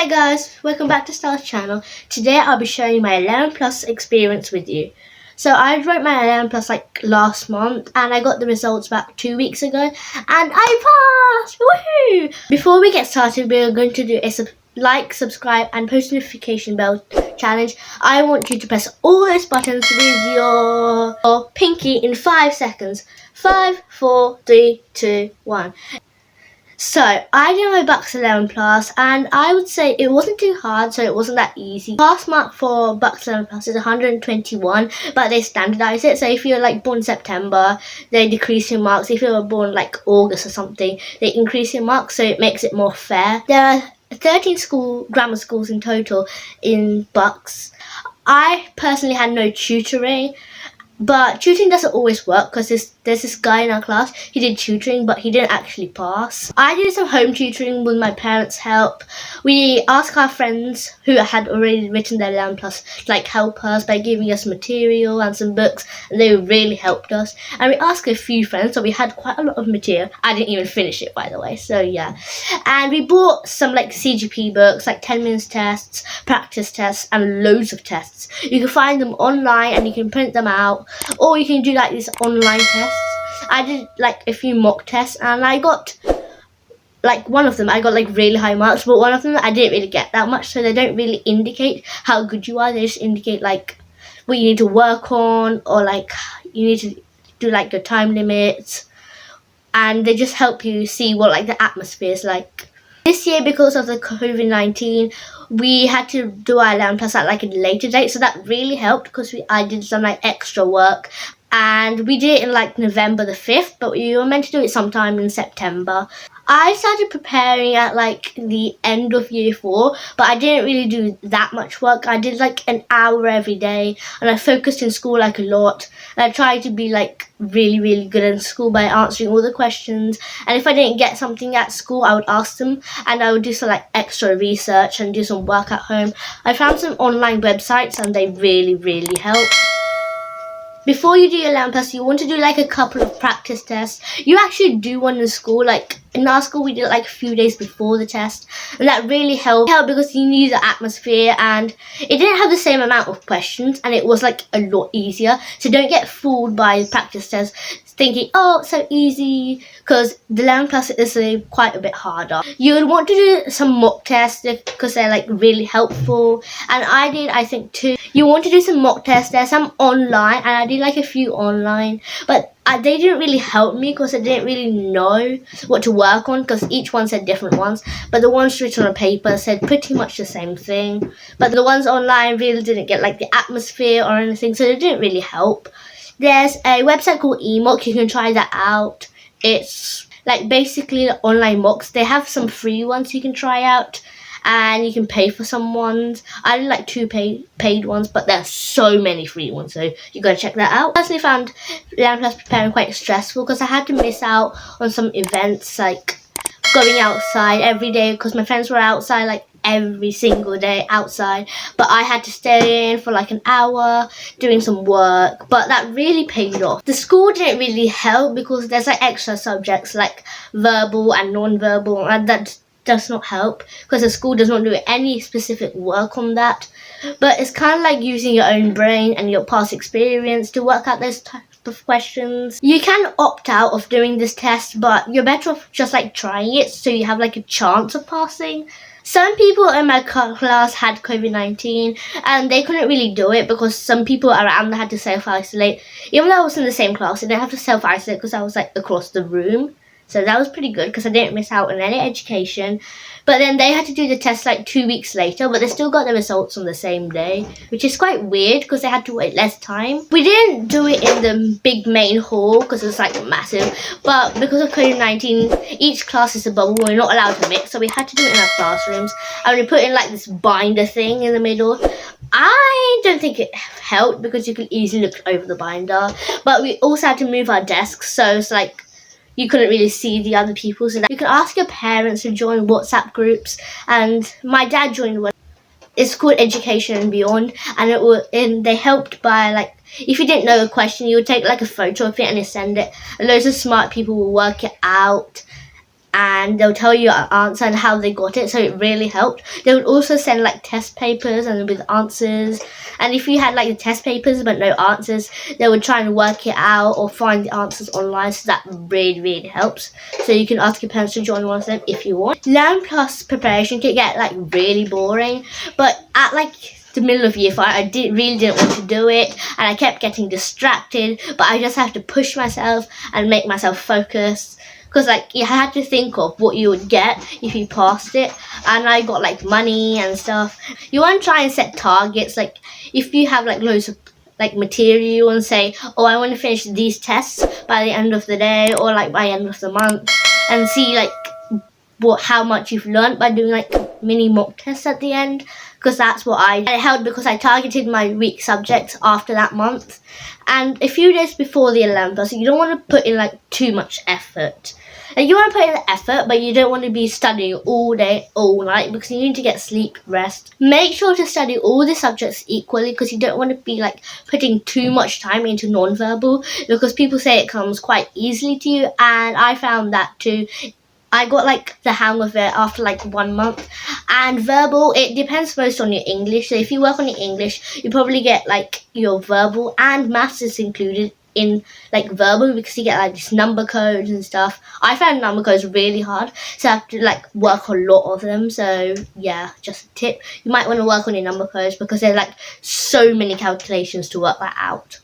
Hey guys, welcome back to Star's channel. Today I'll be sharing my 11 Plus experience with you. So I wrote my 11 Plus like last month and I got the results back 2 weeks ago and I passed! Woohoo! Before we get started, we're going to do a like, subscribe and post notification bell challenge. I want you to press all those buttons with your pinky in 5 seconds. 5, 4, 3, 2, 1. So, I did my Bucks 11 Plus and I would say it wasn't too hard, so it wasn't that easy. Pass mark for Bucks 11 Plus is 121, but they standardise it. So if you're like born September, they decrease your marks. If you were born like August or something, they increase your marks, so it makes it more fair. There are 13 grammar schools in total in Bucks. I personally had no tutoring. But tutoring doesn't always work because there's this guy in our class, he did tutoring but he didn't actually pass. I did some home tutoring with my parents' help. We asked our friends who had already written their 11 Plus to like help us by giving us material and some books, and they really helped us. And we asked a few friends, so we had quite a lot of material. I didn't even finish it, by the way, so yeah. And we bought some like CGP books, like 10 minutes tests, practice tests and loads of tests. You can find them online and you can print them out. Or you can do like these online tests. I did like a few mock tests and I got like one of them I got like really high marks, but one of them I didn't really get that much, so they don't really indicate how good you are. They just indicate like what you need to work on, or like you need to do like your time limits, and they just help you see what like the atmosphere is like. This year, because of the COVID-19, we had to do our 11 Plus at like a later date, so that really helped because I did some like extra work, and we did it in like November the 5th, but we were meant to do it sometime in September. I started preparing at like the end of year 4, but I didn't really do that much work. I did like an hour every day and I focused in school like a lot, and I tried to be like really good in school by answering all the questions, and if I didn't get something at school I would ask them, and I would do some like extra research and do some work at home. I found some online websites and they really help. Before you do your 11 Plus, you want to do like a couple of practice tests. You actually do one in school. Like in our school, we did it like a few days before the test, and that really helped because you knew the atmosphere, and it didn't have the same amount of questions, and it was like a lot easier. So don't get fooled by the practice tests thinking, oh, it's so easy, because the 11 Plus is quite a bit harder. You would want to do some mock tests because they're like really helpful, and I did I think 2. You want to do some mock tests. There's some online, and I did like a few online, but they didn't really help me because I didn't really know what to work on, because each one said different ones, but the ones written on paper said pretty much the same thing. But the ones online really didn't get like the atmosphere or anything, so they didn't really help. There's a website called eMock. You can try that out. It's like basically online mocks. They have some free ones you can try out, and you can pay for some ones. I did like 2 paid ones, but there's so many free ones, so you gotta check that out. I personally found 11 Plus preparing quite stressful because I had to miss out on some events, like going outside every day, because my friends were outside like every single day outside, but I had to stay in for like an hour doing some work, but that really paid off. The school didn't really help because there's like extra subjects like verbal and non-verbal, and that does not help because the school does not do any specific work on that. But it's kind of like using your own brain and your past experience to work out those types of questions. You can opt out of doing this test, but you're better off just like trying it so you have like a chance of passing. Some people in my class had COVID-19 and they couldn't really do it because some people around had to self-isolate. Even though I was in the same class, I didn't have to self-isolate because I was like across the room. So that was pretty good because I didn't miss out on any education. But then they had to do the test like 2 weeks later, but they still got the results on the same day, which is quite weird because they had to wait less time. We didn't do it in the big main hall because it's like massive, but because of COVID-19, each class is a bubble. We're not allowed to mix, so we had to do it in our classrooms. And we put in like this binder thing in the middle. I don't think it helped because you could easily look over the binder, but we also had to move our desks, so it's like you couldn't really see the other people, so that you can ask your parents to join WhatsApp groups, and my dad joined one. It's called Education and Beyond, and they helped by like, if you didn't know a question, you would take like a photo of it and you send it, and loads of smart people will work it out, and they'll tell you an answer and how they got it, so it really helped. They would also send like test papers and with answers, and if you had like the test papers but no answers, they would try and work it out or find the answers online, so that really helps. So you can ask your parents to join one of them if you want. Learn Plus preparation can get like really boring, but at like the middle of year 5, I really didn't want to do it, and I kept getting distracted, but I just have to push myself and make myself focus, because like you had to think of what you would get if you passed it, and I got like money and stuff. You want to try and set targets, like if you have like loads of like material and say, oh, I want to finish these tests by the end of the day or like by the end of the month, and see like how much you've learned by doing like mini mock tests at the end, because that's what I did. And it helped because I targeted my weak subjects after that month and a few days before the 11th. So you don't want to put in like too much effort. Like you want to put in the effort, but you don't want to be studying all day, all night, because you need to get sleep, rest. Make sure to study all the subjects equally, because you don't want to be like putting too much time into non-verbal, because people say it comes quite easily to you, and I found that too. I got like the hang of it after like 1 month. And verbal, it depends most on your English. So if you work on your English, you probably get like your verbal, and maths is included in like verbal, because you get like these number codes and stuff. I found number codes really hard, so I have to like work a lot of them. So yeah, just a tip. You might want to work on your number codes, because there's like so many calculations to work that out.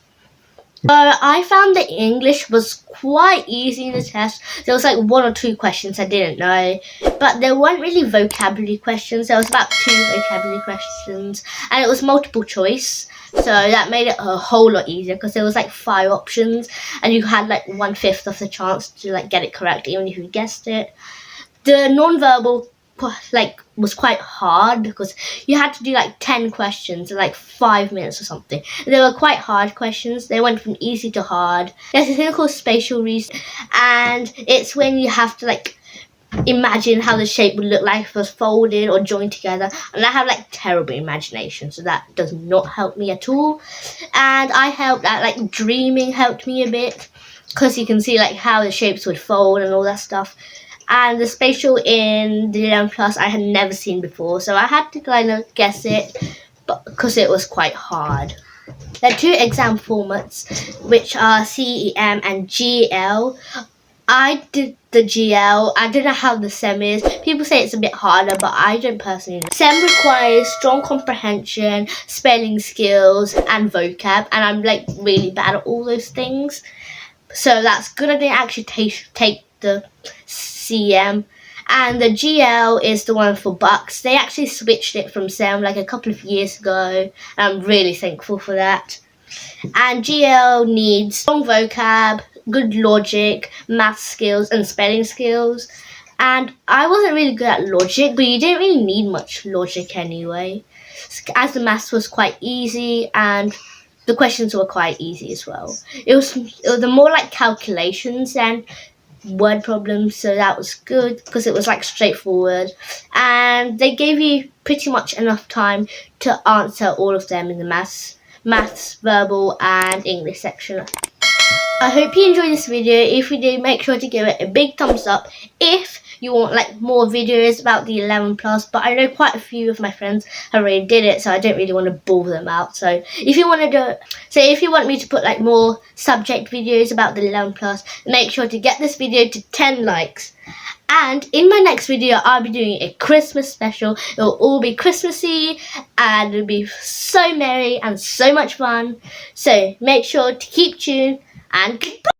I found that English was quite easy in the test. There was like 1 or 2 questions I didn't know, but there weren't really vocabulary questions. There was about 2 vocabulary questions, and it was multiple choice, so that made it a whole lot easier, because there was like 5 options and you had like 1/5 of the chance to like get it correct, even if you guessed it. The non-verbal like was quite hard, because you had to do like 10 questions in like 5 minutes or something. They were quite hard questions. They went from easy to hard. There's a thing called spatial reasoning, and it's when you have to like imagine how the shape would look like if it was folded or joined together, and I have like terrible imagination, so that does not help me at all. And I helped at like dreaming helped me a bit, because you can see like how the shapes would fold and all that stuff. And the spatial in the 11 Plus I had never seen before, so I had to kind of guess it, but because it was quite hard. There are 2 exam formats, which are CEM and GL. I did the GL. I don't know how the SEM is. People say it's a bit harder, but I don't personally know. SEM requires strong comprehension, spelling skills, and vocab, and I'm like really bad at all those things. So that's good I didn't actually take the CM. And the GL is the one for Bucks. They actually switched it from SEM like a couple of years ago, and I'm really thankful for that. And GL needs strong vocab, good logic, math skills, and spelling skills. And I wasn't really good at logic, but you didn't really need much logic anyway, as the maths was quite easy and the questions were quite easy as well. It was more like calculations than word problems, so that was good, because it was like straightforward, and they gave you pretty much enough time to answer all of them in the maths, verbal, and English section. I hope you enjoyed this video. If you did, make sure to give it a big thumbs up if you want like more videos about the 11 Plus, but I know quite a few of my friends already did it, so I don't really want to bore them out. So if you want to do it, so if you want me to put like more subject videos about the 11 Plus, make sure to get this video to 10 likes. And in my next video, I'll be doing a Christmas special. It will all be Christmassy, and it'll be so merry and so much fun. So make sure to keep tuned, and goodbye.